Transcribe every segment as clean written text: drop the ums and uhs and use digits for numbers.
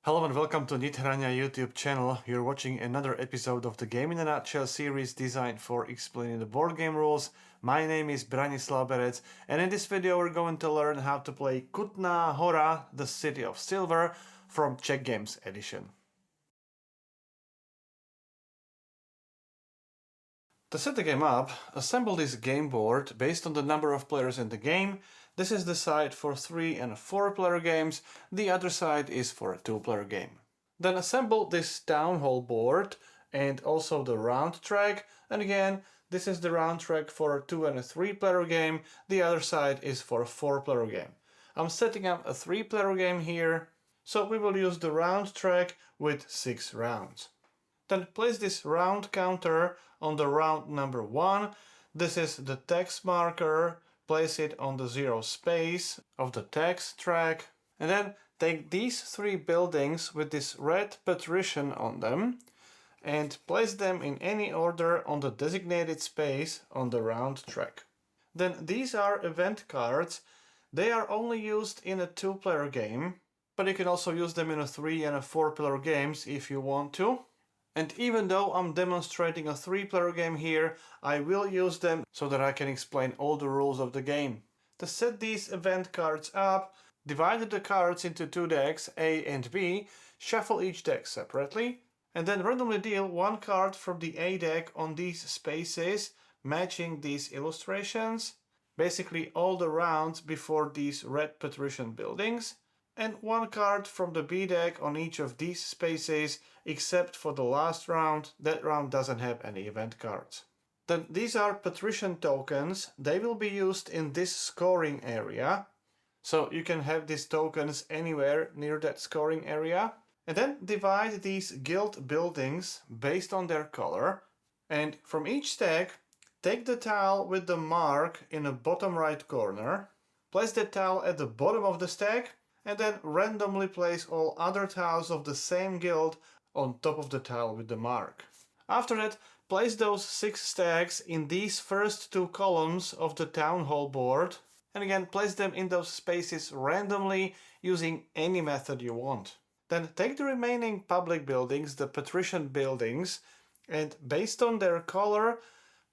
Hello and welcome to Nithrania YouTube channel. You're watching another episode of the Game in a Nutshell series designed for explaining the board game rules. My name is Branislav Berec, and in this video we're going to learn how to play Kutná, Hora, the City of Silver from Czech Games edition. To set the game up, assemble this game board based on the number of players in the game. This is the side for 3 and 4 player games, the other side is for a 2-player game. Then assemble this town hall board and also the round track, and again this is the round track for a 2 and a 3 player game, the other side is for a 4 player game. I'm setting up a 3 player game here, so we will use the round track with 6 rounds. Then place this round counter on the round number 1. This is the text marker. Place it on the 0 space of the text track. And then take these 3 buildings with this red patrician on them and place them in any order on the designated space on the round track. Then these are event cards. They are only used in a 2-player game, but you can also use them in a 3 and a 4-player games if you want to. And even though I'm demonstrating a 3-player game here, I will use them so that I can explain all the rules of the game. To set these event cards up, divide the cards into 2 decks, A and B, shuffle each deck separately, and then randomly deal 1 card from the A deck on these spaces, matching these illustrations, basically all the rounds before these red patrician buildings, and 1 card from the B deck on each of these spaces, except for the last round. That round doesn't have any event cards. Then these are patrician tokens. They will be used in this scoring area. So you can have these tokens anywhere near that scoring area. And then divide these guild buildings based on their color. And from each stack, take the tile with the mark in the bottom right corner. Place the tile at the bottom of the stack. And then randomly place all other tiles of the same guild on top of the tile with the mark. After that, place those 6 stacks in these first 2 columns of the town hall board, and again place them in those spaces randomly using any method you want. Then take the remaining public buildings, the patrician buildings, and based on their color,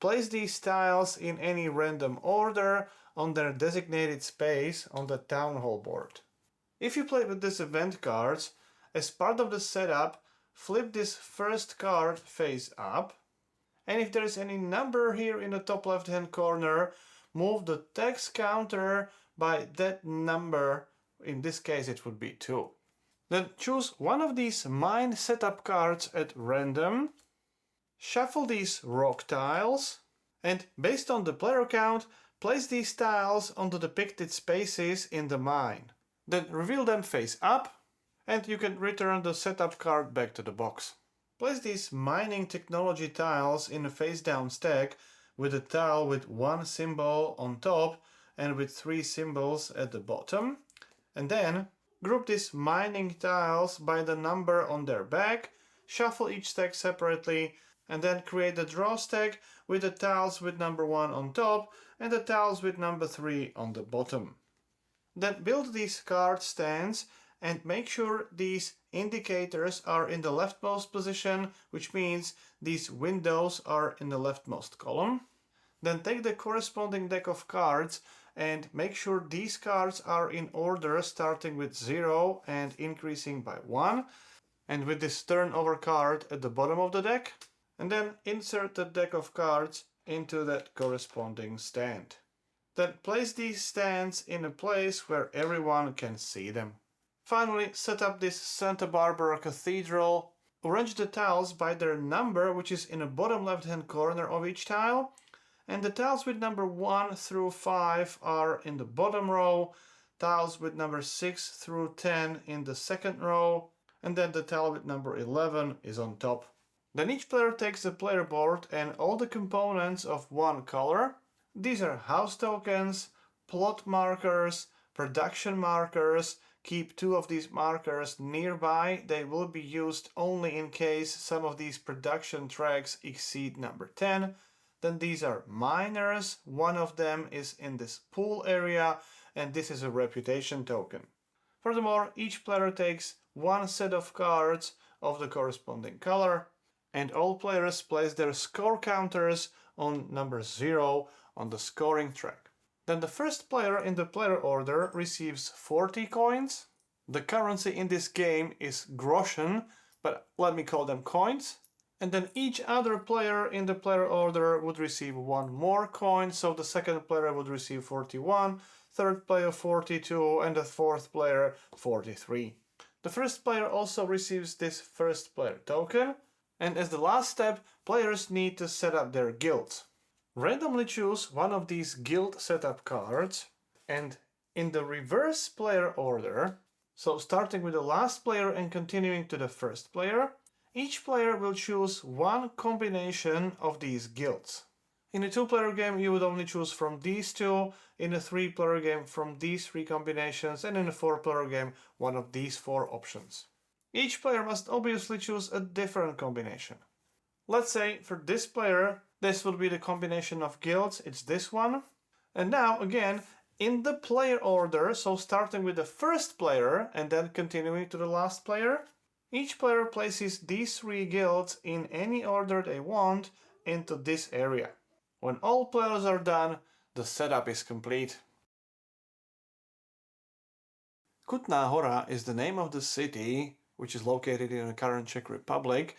place these tiles in any random order on their designated space on the town hall board. If you play with these event cards, as part of the setup, flip this first card face up, and if there is any number here in the top left hand corner, move the text counter by that number. In this case it would be 2. Then choose one of these mine setup cards at random, shuffle these rock tiles, and based on the player count, place these tiles on the depicted spaces in the mine. Then reveal them face up, and you can return the setup card back to the box. Place these mining technology tiles in a face down stack with a tile with 1 symbol on top and with 3 symbols at the bottom. And then group these mining tiles by the number on their back, shuffle each stack separately, and then create the draw stack with the tiles with number 1 on top and the tiles with number 3 on the bottom. Then build these card stands and make sure these indicators are in the leftmost position, which means these windows are in the leftmost column. Then take the corresponding deck of cards and make sure these cards are in order starting with 0 and increasing by 1, and with this turnover card at the bottom of the deck, and then insert the deck of cards into that corresponding stand. Then place these stands in a place where everyone can see them. Finally, set up this Santa Barbara Cathedral. Arrange the tiles by their number, which is in the bottom left hand corner of each tile. And the tiles with number 1 through 5 are in the bottom row, tiles with number 6 through 10 in the second row, and then the tile with number 11 is on top. Then each player takes a player board and all the components of 1 color. These are house tokens, plot markers, production markers. Keep 2 of these markers nearby. They will be used only in case some of these production tracks exceed number 10. Then these are miners. 1 of them is in this pool area, and this is a reputation token. Furthermore, each player takes one set of cards of the corresponding color, and all players place their score counters on number 0 on the scoring track. Then the first player in the player order receives 40 coins. The currency in this game is groschen, but let me call them coins. And then each other player in the player order would receive one more coin, so the second player would receive 41, third player 42, and the fourth player 43. The first player also receives this first player token, and as the last step, players need to set up their guilds. Randomly choose one of these guild setup cards, and in the reverse player order, so starting with the last player and continuing to the first player, each player will choose one combination of these guilds. In a 2-player game you would only choose from these two, in a 3-player game from these 3 combinations, and in a 4-player game one of these 4 options. Each player must obviously choose a different combination. Let's say for this player this would be the combination of guilds, it's this one. And now again, in the player order, so starting with the first player and then continuing to the last player, each player places these 3 guilds in any order they want into this area. When all players are done, the setup is complete. Kutná Hora is the name of the city, which is located in the current Czech Republic,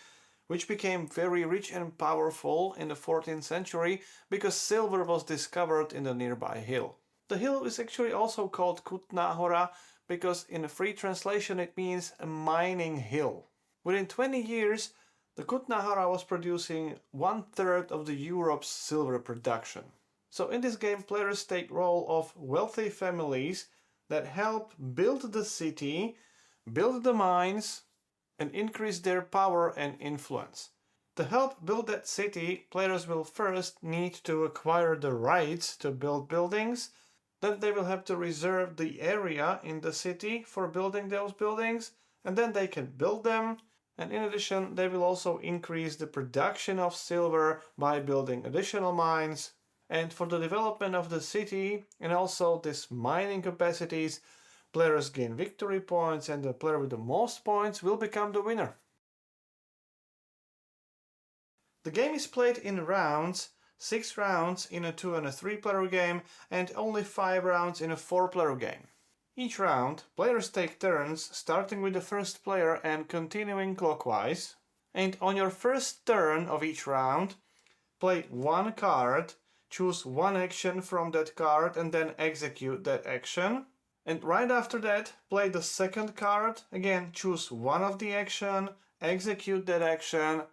which became very rich and powerful in the 14th century because silver was discovered in the nearby hill. The hill is actually also called Kutná Hora because in a free translation it means a mining hill. Within 20 years, the Kutná Hora was producing 1/3 of the Europe's silver production. So in this game, players take role of wealthy families that help build the city, build the mines, and increase their power and influence. To help build that city, players will first need to acquire the rights to build buildings. Then they will have to reserve the area in the city for building those buildings, and then they can build them. And in addition, they will also increase the production of silver by building additional mines. And for the development of the city and also this mining capacities, players gain victory points, and the player with the most points will become the winner. The game is played in rounds, 6 rounds in a 2 and a 3-player game, and only 5 rounds in a 4-player game. Each round, players take turns, starting with the first player and continuing clockwise. And on your first turn of each round, play one card, choose one action from that card, and then execute that action. And right after that, play the second card, again choose one of the action, execute that action,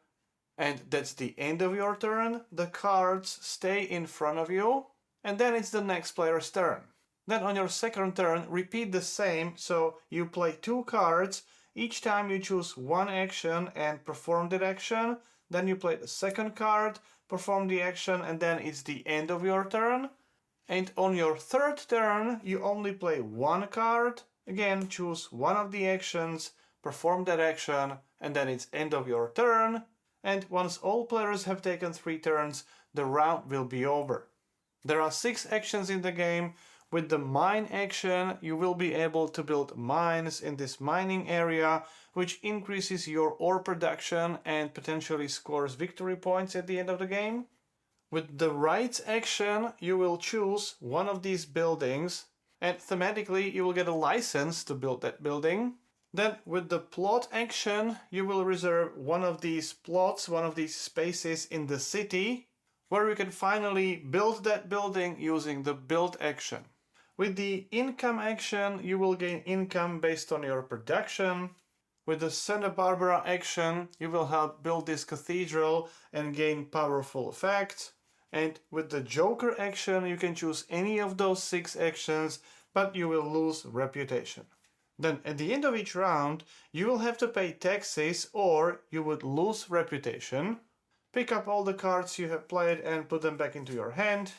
and that's the end of your turn. The cards stay in front of you, and then it's the next player's turn. Then on your second turn, repeat the same, so you play 2 cards, each time you choose one action and perform that action, then you play the second card, perform the action, and then it's the end of your turn. And on your third turn, you only play one card, again choose one of the actions, perform that action, and then it's end of your turn. And once all players have taken 3 turns, the round will be over. There are 6 actions in the game. With the mine action, you will be able to build mines in this mining area, which increases your ore production and potentially scores victory points at the end of the game. With the rights action, you will choose one of these buildings, and thematically you will get a license to build that building. Then with the plot action, you will reserve one of these plots, one of these spaces in the city, where you can finally build that building using the build action. With the income action, you will gain income based on your production. With the Santa Barbara action, you will help build this cathedral and gain powerful effects. And with the Joker action, you can choose any of those 6 actions, but you will lose reputation. Then at the end of each round, you will have to pay taxes or you would lose reputation. Pick up all the cards you have played and put them back into your hand.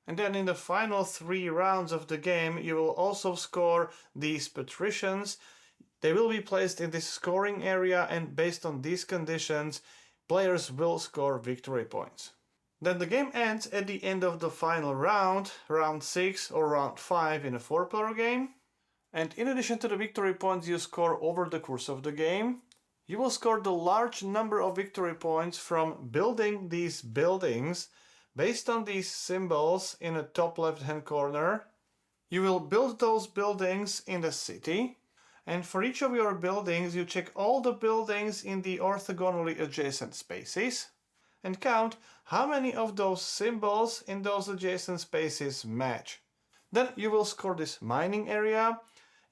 And then in the final 3 rounds of the game, you will also score these patricians. They will be placed in this scoring area, and based on these conditions, players will score victory points. Then the game ends at the end of the final round, round 6 or round 5 in a 4-player game. And in addition to the victory points you score over the course of the game, you will score the large number of victory points from building these buildings based on these symbols in the top left-hand corner. You will build those buildings in the city, and for each of your buildings you check all the buildings in the orthogonally adjacent spaces and count how many of those symbols in those adjacent spaces match. Then you will score this mining area.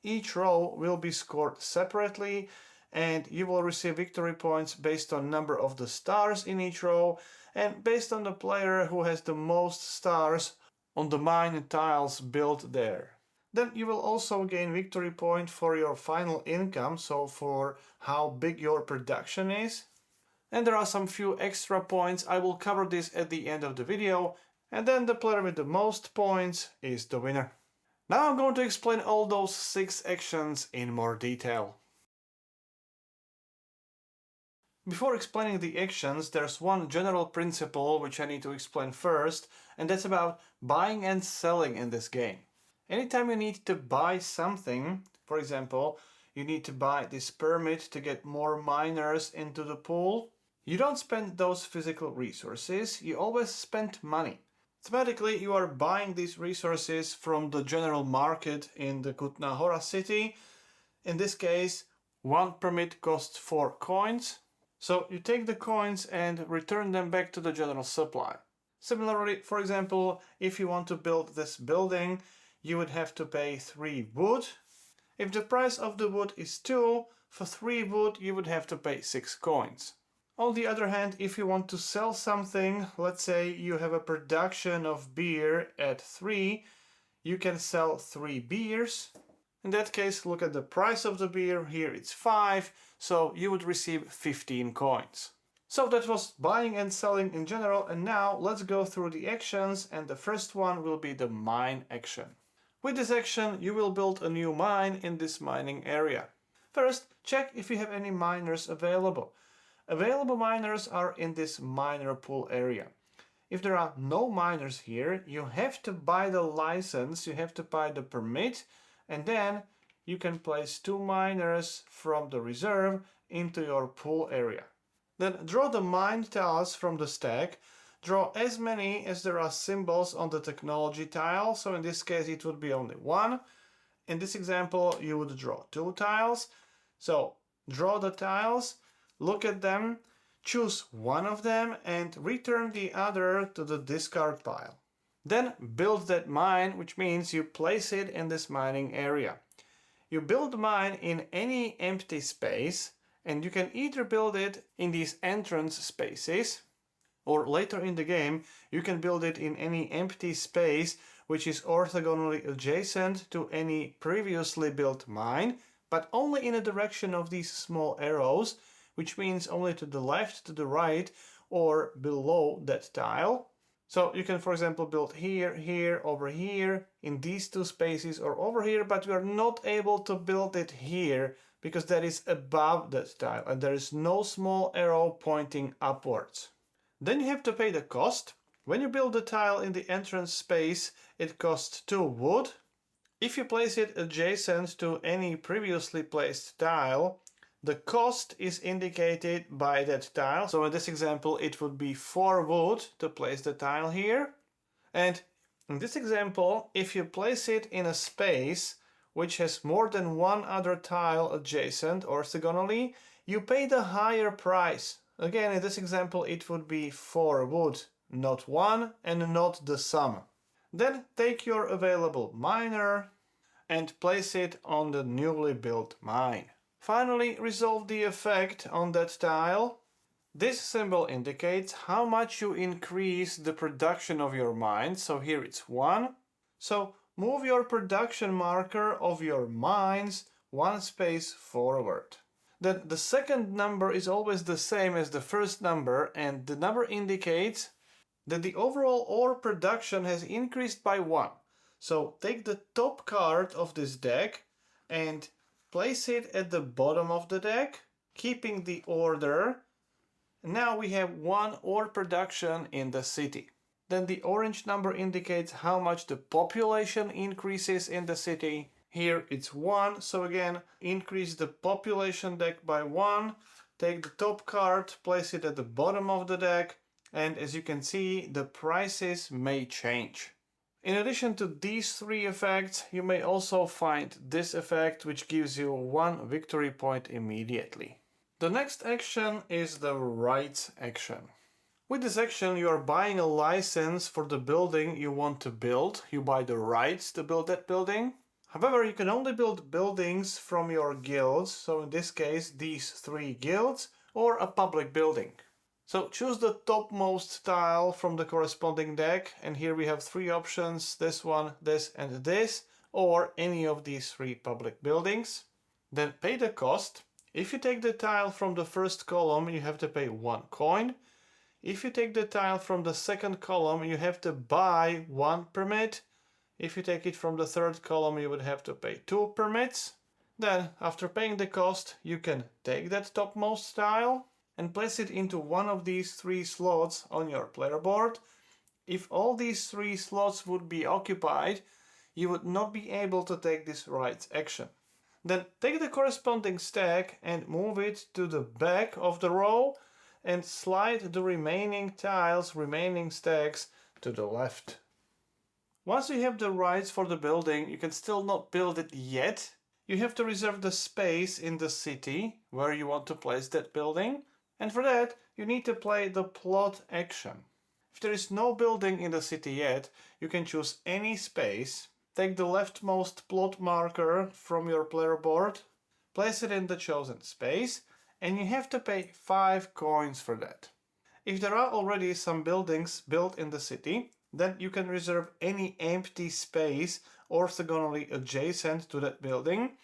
Each row will be scored separately, and you will receive victory points based on number of the stars in each row and based on the player who has the most stars on the mine tiles built there. Then you will also gain victory point for your final income, so for how big your production is. And there are some few extra points. I will cover this at the end of the video, and then the player with the most points is the winner. Now I'm going to explain all those 6 actions in more detail. Before explaining the actions, there's one general principle which I need to explain first, and that's about buying and selling in this game. Anytime you need to buy something, for example, you need to buy this permit to get more miners into the pool, you don't spend those physical resources, you always spend money. Thematically, you are buying these resources from the general market in the Kutná hora city. In this case, one permit costs 4 coins. So you take the coins and return them back to the general supply. Similarly, for example, if you want to build this building, you would have to pay 3 wood. If the price of the wood is 2, for 3 wood you would have to pay 6 coins. On the other hand, if you want to sell something, let's say you have a production of beer at 3, you can sell 3 beers. In that case, look at the price of the beer, here it's 5, so you would receive 15 coins. So that was buying and selling in general, and now let's go through the actions, and the first one will be the mine action. With this action, you will build a new mine in this mining area. First, check if you have any miners available. Available miners are in this miner pool area. If there are no miners here, you have to buy the license, you have to buy the permit, and then you can place 2 miners from the reserve into your pool area. Then draw the mine tiles from the stack. Draw as many as there are symbols on the technology tile, so in this case it would be only 1. In this example you would draw 2 tiles. So draw the tiles, look at them, choose one of them and return the other to the discard pile. Then build that mine, which means you place it in this mining area. You build the mine in any empty space, and you can either build it in these entrance spaces, or later in the game you can build it in any empty space which is orthogonally adjacent to any previously built mine, but only in the direction of these small arrows, which means only to the left, to the right, or below that tile. So you can, for example, build here, here, over here, in these 2 spaces, or over here, but you are not able to build it here because that is above that tile and there is no small arrow pointing upwards. Then you have to pay the cost. When you build the tile in the entrance space, it costs 2 wood. If you place it adjacent to any previously placed tile, the cost is indicated by that tile. So in this example, it would be 4 wood to place the tile here. And in this example, if you place it in a space which has more than one other tile adjacent orthogonally, you pay the higher price. Again, in this example, it would be 4 wood, not 1 and not the sum. Then take your available miner and place it on the newly built mine. Finally, resolve the effect on that tile. This symbol indicates how much you increase the production of your mine. So here it's 1. So move your production marker of your mines 1 space forward. Then the second number is always the same as the first number, and the number indicates that the overall ore production has increased by 1. So take the top card of this deck and place it at the bottom of the deck, keeping the order. Now we have 1 ore production in the city. Then the orange number indicates how much the population increases in the city. Here it's 1, so again, increase the population deck by 1, take the top card, place it at the bottom of the deck, and as you can see, the prices may change. In addition to these 3 effects, you may also find this effect, which gives you 1 victory point immediately. The next action is the rights action. With this action, you are buying a license for the building you want to build. You buy the rights to build that building. However, you can only build buildings from your guilds, so in this case these 3 guilds, or a public building. So choose the topmost tile from the corresponding deck, and here we have 3 options, this one, this and this, or any of these 3 public buildings. Then pay the cost. If you take the tile from the first column, you have to pay 1 coin. If you take the tile from the second column, you have to buy 1 permit. If you take it from the third column, you would have to pay 2 permits. Then, after paying the cost, you can take that topmost tile and place it into one of these 3 slots on your player board. If all these 3 slots would be occupied, you would not be able to take this rights action. Then take the corresponding stack and move it to the back of the row and slide the remaining stacks to the left. Once you have the rights for the building, you can still not build it yet. You have to reserve the space in the city where you want to place that building. And for that, you need to play the plot action. If there is no building in the city yet, you can choose any space, take the leftmost plot marker from your player board, place it in the chosen space, and you have to pay 5 coins for that. If there are already some buildings built in the city, then you can reserve any empty space orthogonally adjacent to that building,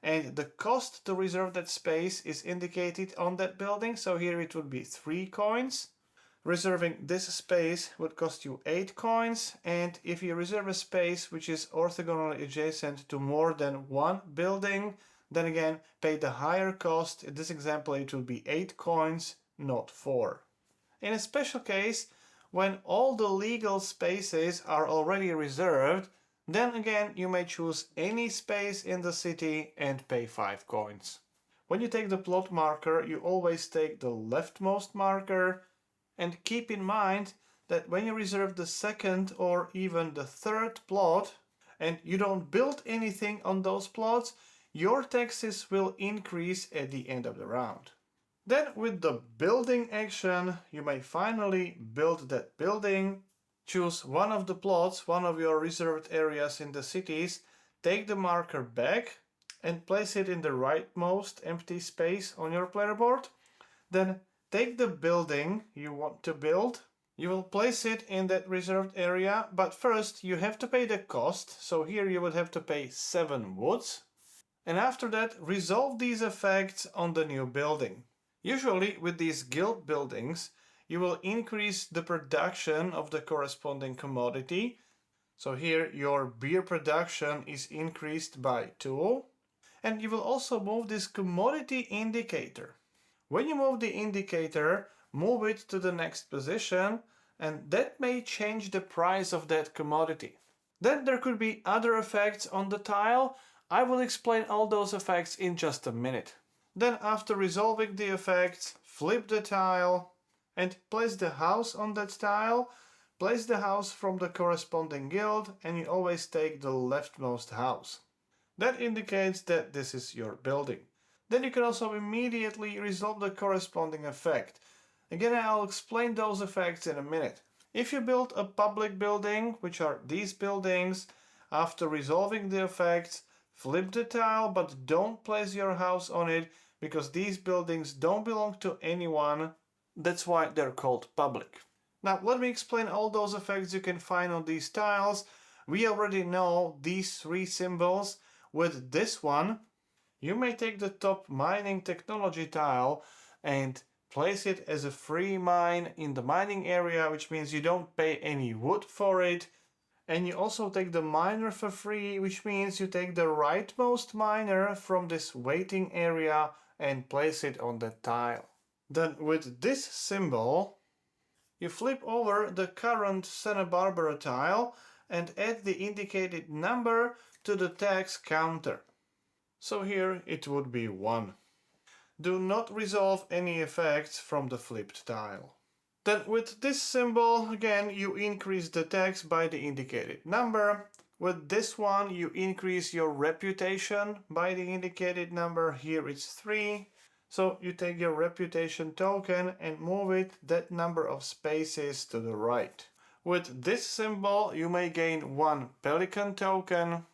and the cost to reserve that space is indicated on that building, so here it would be 3 coins. Reserving this space would cost you 8 coins, and if you reserve a space which is orthogonally adjacent to more than 1 building, then again pay the higher cost. In this example it will be 8 coins, not 4. In a special case, when all the legal spaces are already reserved, then again you may choose any space in the city and pay 5 coins. When you take the plot marker, you always take the leftmost marker, and keep in mind that when you reserve the second or even the third plot and you don't build anything on those plots, your taxes will increase at the end of the round. Then with the building action, you may finally build that building. Choose one of the plots, one of your reserved areas in the cities, take the marker back and place it in the rightmost empty space on your player board. Then take the building you want to build. You will place it in that reserved area, but first you have to pay the cost, so here you would have to pay 7 woods. And after that, resolve these effects on the new building. Usually with these guild buildings, you will increase the production of the corresponding commodity. So here your beer production is increased by 2. And you will also move this commodity indicator. When you move the indicator, move it to the next position, and that may change the price of that commodity. Then there could be other effects on the tile. I will explain all those effects in just a minute. Then after resolving the effects, flip the tile and place the house on that tile. Place the house from the corresponding guild, and you always take the leftmost house. That indicates that this is your building. Then you can also immediately resolve the corresponding effect. Again, I'll explain those effects in a minute. If you build a public building, which are these buildings, after resolving the effects, flip the tile, but don't place your house on it, because these buildings don't belong to anyone. That's why they're called public. Now let me explain all those effects you can find on these tiles. We already know these 3 symbols. With this one, you may take the top mining technology tile and place it as a free mine in the mining area, which means you don't pay any wood for it. And you also take the miner for free, which means you take the rightmost miner from this waiting area and place it on the tile. Then with this symbol, you flip over the current Santa Barbara tile, and add the indicated number to the tax counter. So here it would be 1. Do not resolve any effects from the flipped tile. Then with this symbol, again, you increase the tax by the indicated number. With this one, you increase your reputation by the indicated number. Here it's 3. So you take your reputation token and move it that number of spaces to the right. With this symbol, you may gain 1 pelican token.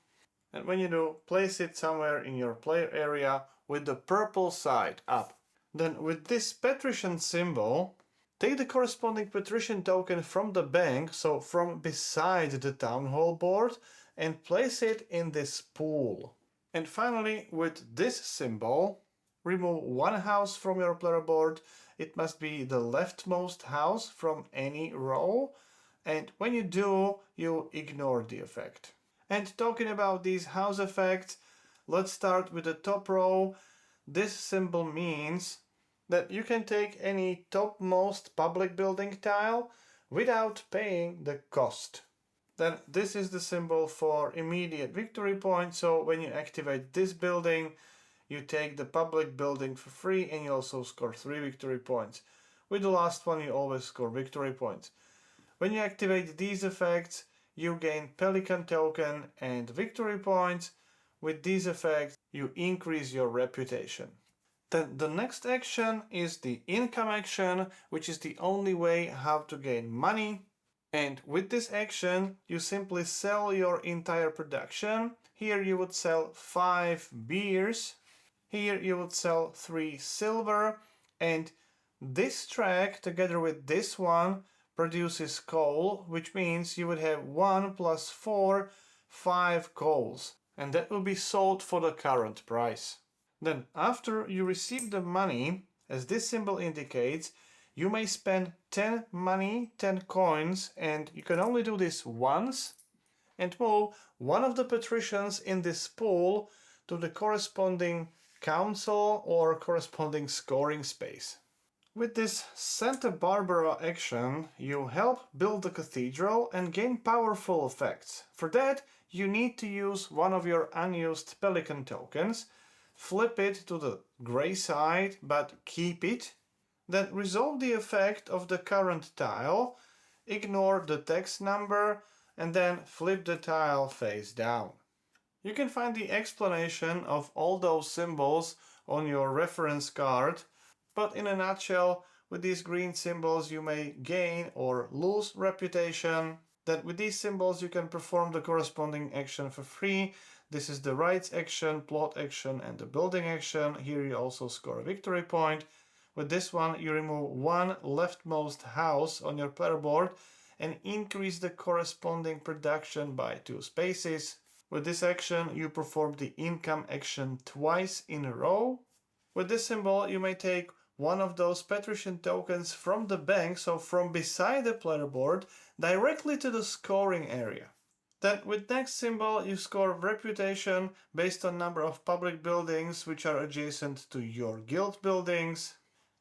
And when you do, place it somewhere in your player area with the purple side up. Then with this patrician symbol, take the corresponding patrician token from the bank, so from beside the town hall board, and place it in this pool. And finally, with this symbol, remove 1 house from your player board. It must be the leftmost house from any row. And when you do, you ignore the effect. And talking about these house effects, let's start with the top row. This symbol means that you can take any topmost public building tile without paying the cost. Then this is the symbol for immediate victory point. So when you activate this building, you take the public building for free and you also score 3 victory points. With the last one, you always score victory points. When you activate these effects, you gain pelican token and victory points. With these effects, you increase your reputation. Then the next action is the income action, which is the only way how to gain money. And with this action, you simply sell your entire production. Here you would sell 5 beers. Here you would sell 3 silver. And this track, together with this one, produces coal, which means you would have 1 plus 4, 5 coals. And that will be sold for the current price. Then after you receive the money, as this symbol indicates, you may spend 10 money, 10 coins, and you can only do this once, and move one of the patricians in this pool to the corresponding council or corresponding scoring space. With this Santa Barbara action, you help build the cathedral and gain powerful effects. For that, you need to use one of your unused pelican tokens, flip it to the gray side, but keep it, then resolve the effect of the current tile, ignore the text number, and then flip the tile face down. You can find the explanation of all those symbols on your reference card. But in a nutshell, with these green symbols you may gain or lose reputation. Then with these symbols you can perform the corresponding action for free. This is the rights action, plot action, and the building action. Here you also score a victory point. With this one you remove 1 leftmost house on your player board and increase the corresponding production by 2 spaces. With this action you perform the income action twice in a row. With this symbol you may take one of those patrician tokens from the bank, so from beside the player board, directly to the scoring area. Then with next symbol you score reputation based on number of public buildings which are adjacent to your guild buildings.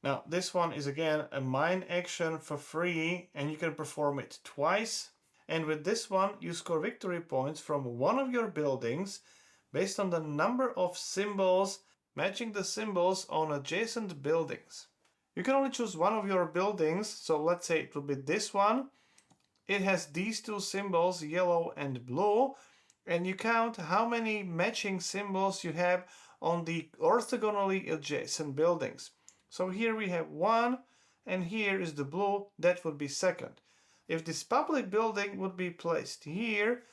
Now this one is again a mine action for free and you can perform it twice. And with this one you score victory points from one of your buildings based on the number of symbols matching the symbols on adjacent buildings. You can only choose one of your buildings, so let's say it will be this one. It has these 2 symbols, yellow and blue, and you count how many matching symbols you have on the orthogonally adjacent buildings. So here we have 1, and here is the blue, that would be second. If this public building would be placed here,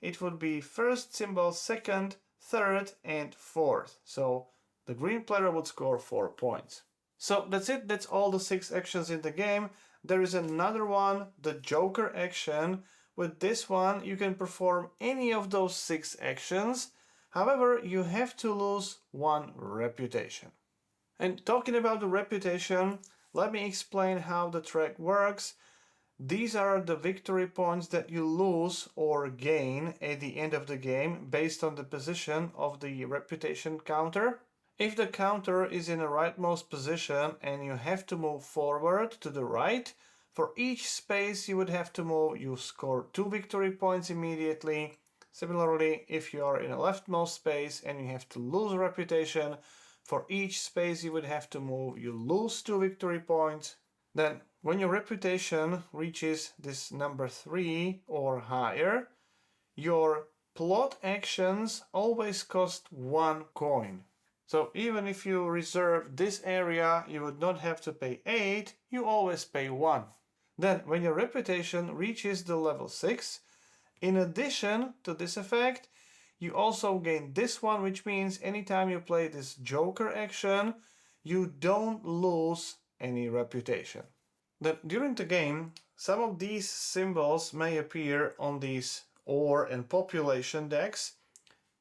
it would be first symbol, second, third, and fourth. So the green player would score 4 points. So that's it, that's all the 6 actions in the game. There is another one, the Joker action. With this one you can perform any of those 6 actions. However, you have to lose 1 reputation. And talking about the reputation, let me explain how the track works. These are the victory points that you lose or gain at the end of the game based on the position of the reputation counter. If the counter is in the rightmost position and you have to move forward to the right, For each space you would have to move, you score 2 victory points immediately. Similarly, if you are in a leftmost space and you have to lose reputation, for each space you would have to move, you lose 2 victory points. Then, when your reputation reaches this number 3 or higher, your plot actions always cost 1 coin. So even if you reserve this area, you would not have to pay 8, you always pay 1. Then, when your reputation reaches the level 6, in addition to this effect, you also gain this one, which means anytime you play this Joker action, you don't lose any reputation. Then during the game, some of these symbols may appear on these ore and population decks.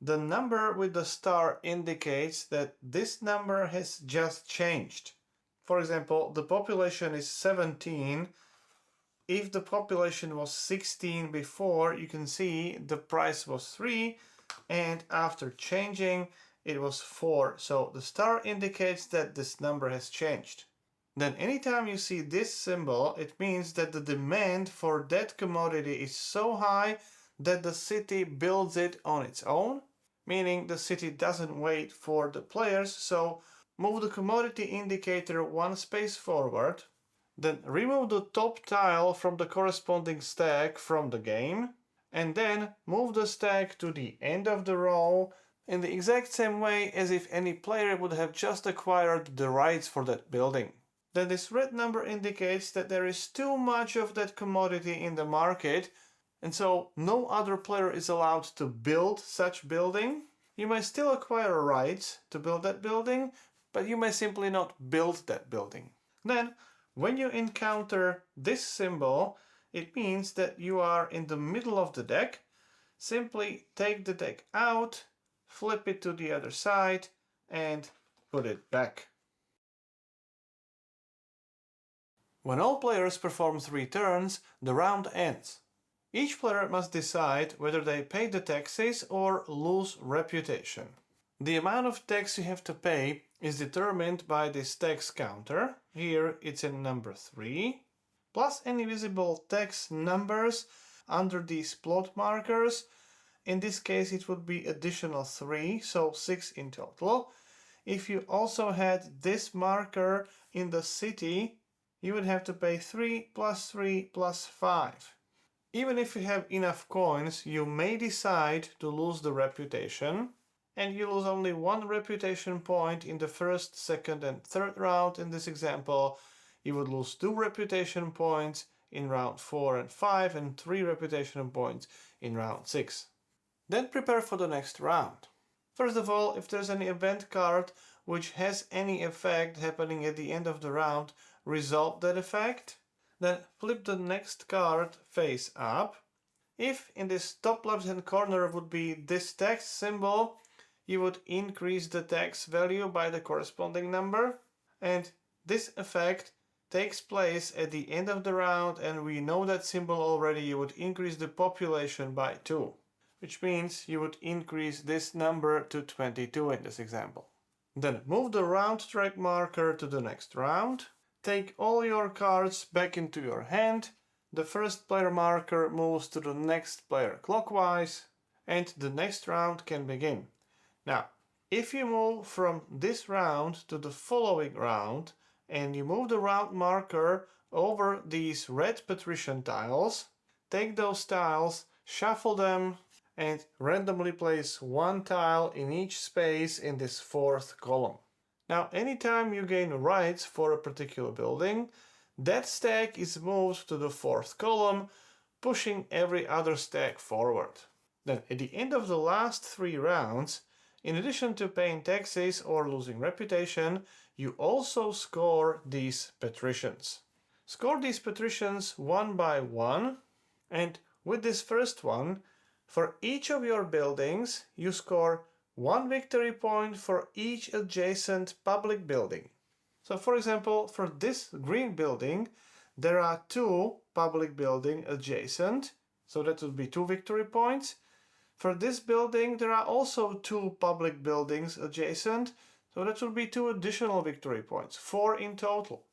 The number with the star indicates that this number has just changed. For example, the population is 17. If the population was 16 before, you can see the price was 3, and after changing it was 4. So the star indicates that this number has changed. Then anytime you see this symbol, it means that the demand for that commodity is so high that the city builds it on its own, meaning the city doesn't wait for the players. So move the commodity indicator 1 space forward. Then remove the top tile from the corresponding stack from the game, and then move the stack to the end of the row in the exact same way as if any player would have just acquired the rights for that building. Then this red number indicates that there is too much of that commodity in the market, and so no other player is allowed to build such building. You may still acquire rights to build that building, but you may simply not build that building. Then when you encounter this symbol, it means that you are in the middle of the deck. Simply take the deck out, flip it to the other side, and put it back. When all players perform 3 turns, the round ends. Each player must decide whether they pay the taxes or lose reputation. The amount of tax you have to pay is determined by this tax counter. Here it's in number 3, plus any visible tax numbers under these plot markers. In this case it would be additional 3, so 6 in total. If you also had this marker in the city, you would have to pay 3 plus 3 plus 5. Even if you have enough coins, you may decide to lose the reputation, and you lose only 1 reputation point in the first, second and third round. In this example, you would lose 2 reputation points in round 4 and 5 and 3 reputation points in round 6. Then prepare for the next round. First of all, if there's any event card which has any effect happening at the end of the round, resolve that effect. Then flip the next card face up. If in this top left hand corner would be this tax symbol, you would increase the tax value by the corresponding number, and this effect takes place at the end of the round, and we know that symbol already. You would increase the population by 2, which means you would increase this number to 22 in this example. Then move the round track marker to the next round. Take all your cards back into your hand. The first player marker moves to the next player clockwise, and the next round can begin. Now, if you move from this round to the following round, and you move the round marker over these red Patrician tiles, take those tiles, shuffle them, and randomly place 1 tile in each space in this 4th column. Now, anytime you gain rights for a particular building, that stack is moved to the 4th column, pushing every other stack forward. Then, at the end of the last 3 rounds, in addition to paying taxes or losing reputation, you also score these patricians. Score these patricians 1 by 1, and with this first one, for each of your buildings, you score 1 victory point for each adjacent public building. So for example, for this green building, there are 2 public buildings adjacent, so that would be 2 victory points. For this building, there are also 2 public buildings adjacent, so that would be 2 additional victory points, 4 in total.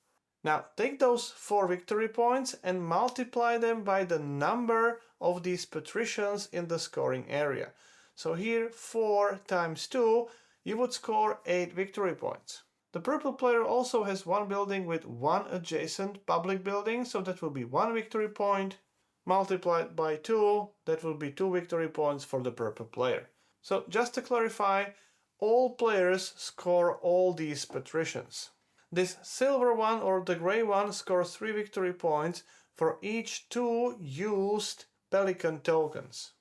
Now take those 4 victory points and multiply them by the number of these patricians in the scoring area. So here 4 times 2, you would score 8 victory points. The purple player also has one building with one adjacent public building, so that will be 1 victory point. Multiplied by 2, that will be 2 victory points for the purple player. So just to clarify, all players score all these patricians. This silver one or the gray one scores 3 victory points for each 2 used pelican tokens.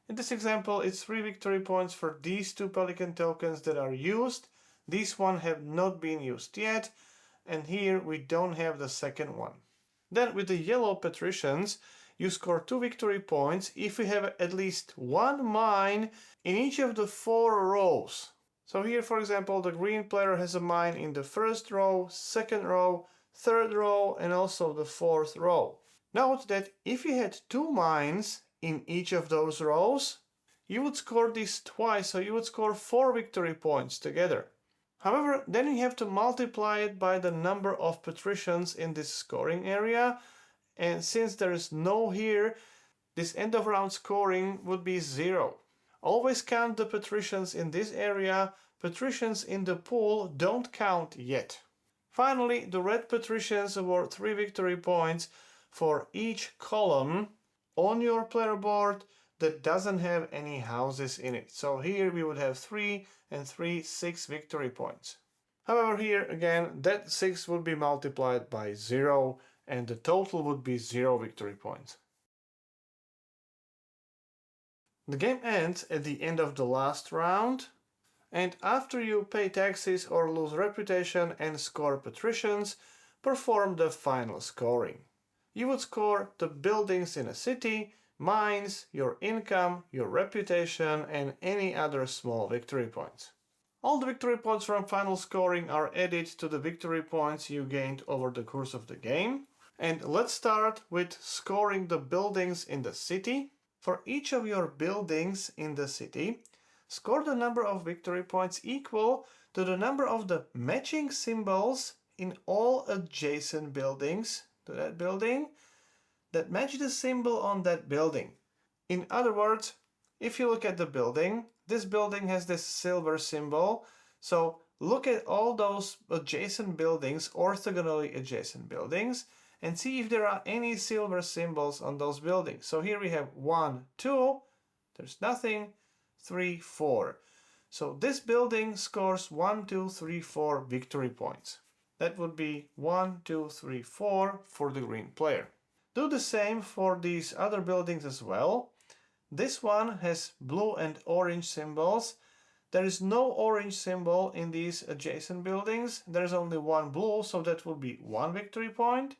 In this example, it's 3 victory points for these 2 pelican tokens that are used. These one have not been used yet, and here we don't have the second one. Then with the yellow patricians, you score 2 victory points if you have at least one mine in each of the 4 rows. So here, for example, the green player has a mine in the first row, second row, third row, and also the fourth row. Note that if you had 2 mines in each of those rows, you would score this twice, so you would score 4 victory points together. However, then you have to multiply it by the number of patricians in this scoring area, and since there is no here, this end of round scoring would be 0. Always count the patricians in this area. Patricians in the pool don't count yet. Finally, the red patricians award 3 victory points for each column on your player board that doesn't have any houses in it. So here we would have 3 and 3, 6 victory points. However, here again, that 6 would be multiplied by 0 and the total would be 0 victory points. The game ends at the end of the last round, and after you pay taxes or lose reputation and score patricians, perform the final scoring. You would score the buildings in a city, mines, your income, your reputation, and any other small victory points. All the victory points from final scoring are added to the victory points you gained over the course of the game. And let's start with scoring the buildings in the city. For each of your buildings in the city, score the number of victory points equal to the number of the matching symbols in all adjacent buildings to that building that match the symbol on that building. In other words, if you look at the building, this building has this silver symbol, so look at all those adjacent buildings, orthogonally adjacent buildings, and see if there are any silver symbols on those buildings. So here we have 1, 2, there's nothing, 3, 4. So this building scores 1, 2, 3, 4 victory points. That would be 1, 2, 3, 4 for the green player. Do the same for these other buildings as well. This one has blue and orange symbols. There is no orange symbol in these adjacent buildings. There's only one blue, so that will be 1 victory point.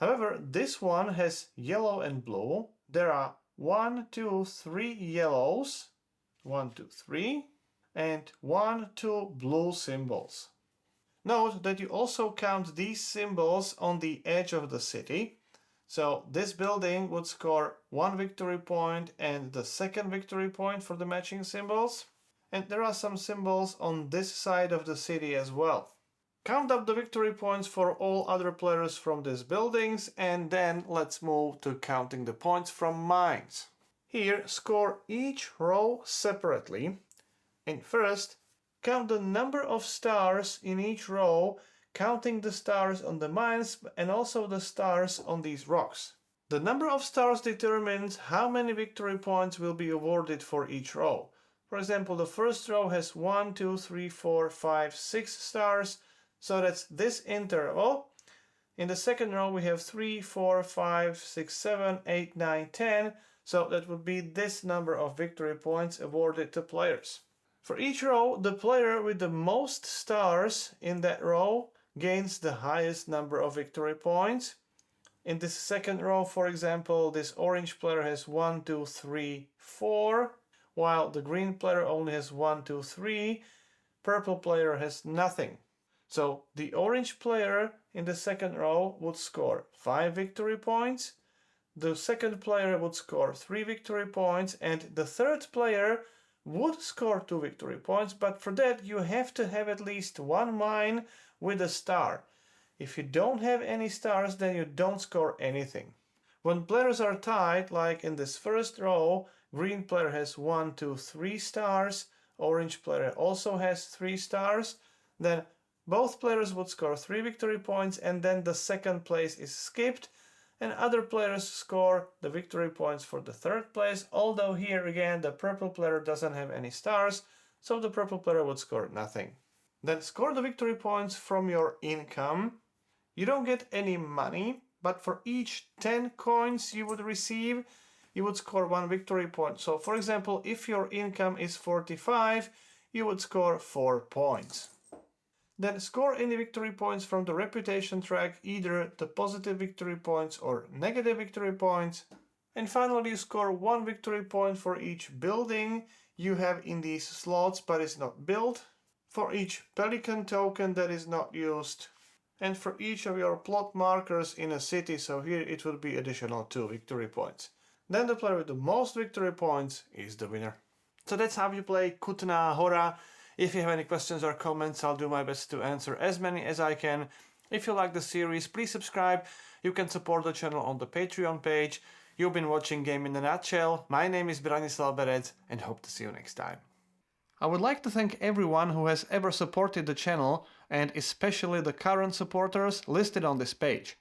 However, this one has yellow and blue. There are 1, 2, 3 yellows, 1, 2, 3, and 1, 2 blue symbols. Note that you also count these symbols on the edge of the city. So this building would score 1 victory point and the second victory point for the matching symbols. And there are some symbols on this side of the city as well. Count up the victory points for all other players from these buildings, and then let's move to counting the points from mines. Here, score each row separately. And first, count the number of stars in each row, counting the stars on the mines and also the stars on these rocks. The number of stars determines how many victory points will be awarded for each row. For example, the first row has 1, 2, 3, 4, 5, 6 stars, so that's this interval. In the second row we have 3, 4, 5, 6, 7, 8, 9, 10, so that would be this number of victory points awarded to players. For each row, the player with the most stars in that row gains the highest number of victory points. In this second row, for example, this orange player has 1, 2, 3, 4, while the green player only has 1, 2, 3. Purple player has nothing. So the orange player in the second row would score 5 victory points. The second player would score 3 victory points, and the third player would score 2 victory points, but for that you have to have at least one mine with a star. If you don't have any stars, then you don't score anything. When players are tied, like in this first row, green player has 1, 2, 3 stars, orange player also has 3 stars, then both players would score 3 victory points and then the second place is skipped and other players score the victory points for the third place, although here again the purple player doesn't have any stars, so the purple player would score nothing. Then score the victory points from your income. You don't get any money, but for each 10 coins you would receive, you would score 1 victory point. So for example, if your income is 45, you would score 4 points. Then score any victory points from the reputation track, either the positive victory points or negative victory points. And finally, you score 1 victory point for each building you have in these slots but is not built, for each pelican token that is not used, and for each of your plot markers in a city, so here it would be additional 2 victory points. Then the player with the most victory points is the winner. So that's how you play Kutná hora. If you have any questions or comments, I'll do my best to answer as many as I can. If you like the series, please subscribe. You can support the channel on the Patreon page. You've been watching Game in a Nutshell. My name is Branislav Berec and hope to see you next time. I would like to thank everyone who has ever supported the channel and especially the current supporters listed on this page.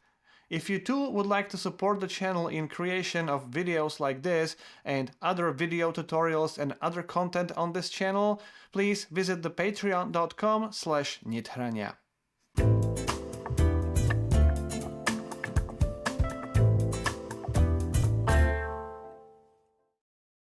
If you too would like to support the channel in creation of videos like this and other video tutorials and other content on this channel, please visit the patreon.com/Nithrania.